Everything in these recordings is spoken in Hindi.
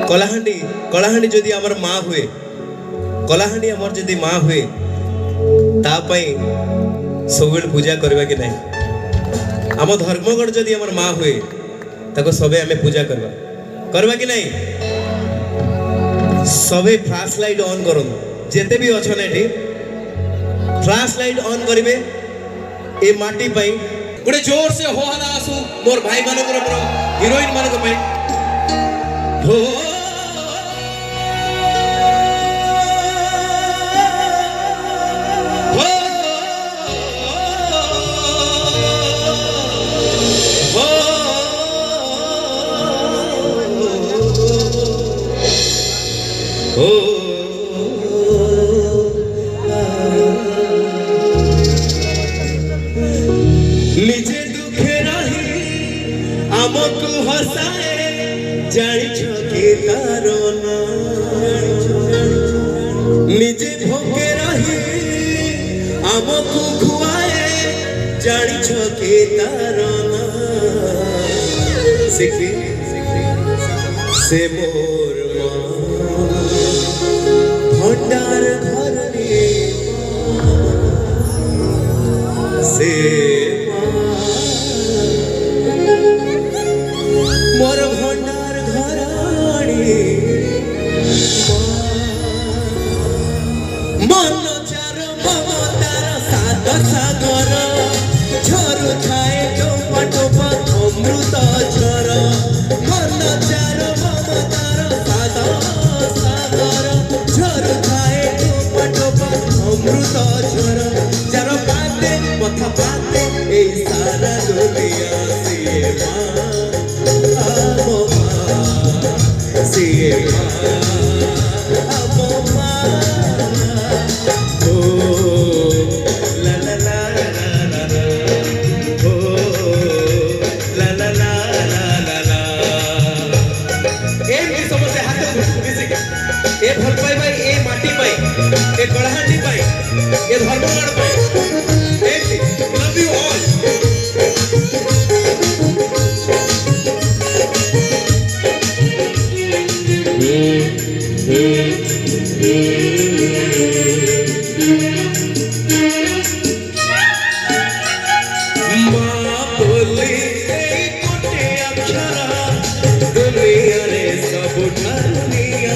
कलाहांडी कलाहांडी जदि आमर माँ हुए कलाहांडी आमर जदि माँ हुए तापाई सब पूजा करवा कि नहीं आम धर्मगढ़ जदि आमर माँ हुए ताको सबे आमे पूजा करवा कि नहीं सबे फ्लैश लाइट ऑन करो जेते भी अच्छा नहीं फ्लैश लाइट ऑन करेंगे ए माटी पाई गोटे जोर से हो हला आसु मोर भाई मानकर हिरोइन मानक पाई हो निजे दुखे रही आमको हसाए जानी छके कारण निजे भोगे रही आमको खुआए जानी छके कारण से मोर भंडार घर से मोर भंडार घर मन चार ममतार सात सागर झरु थाए टोपा टोपा अमृत झर मन चार ममतार सात सागर झरु थाए टोपा टोपा अमृत झर जार पाते पथ पाते ए सारा दुनिया से ए भल पाई भाई ए माटी पाई ए कलाहांडी पाई ए धर्मगढ़ पाई ए लव यू ऑल मां बोली ए कोटे अक्षरा दुनिया रे सब ठानिया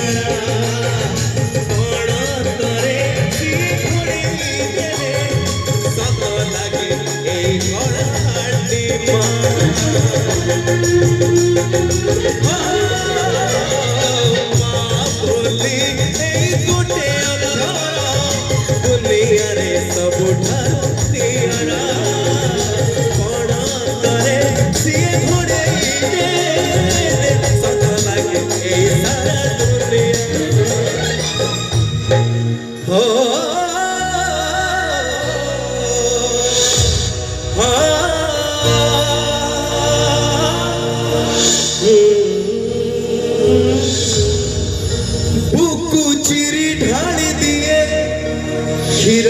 क्षीर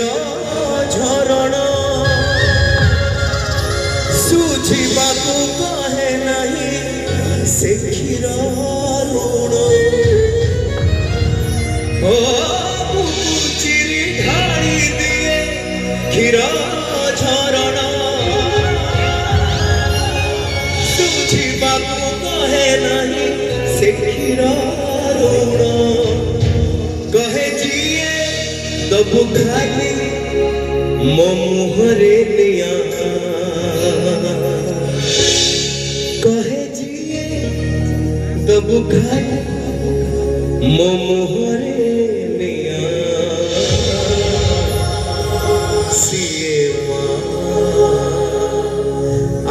झरण सुझिबा को कहे नहीं से क्षीर ऋण ओ चिरी ढाली दिए क्षीर झरण सुझिबा को कहे नहीं से क्षीर ऋण कहे जिए दबु खाली मो मुहरे निया कहे जिए दबु खाली मो मुहरे निया सिए माँ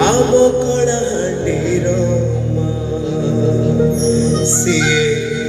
आम कलाहांडी रो माँ सिए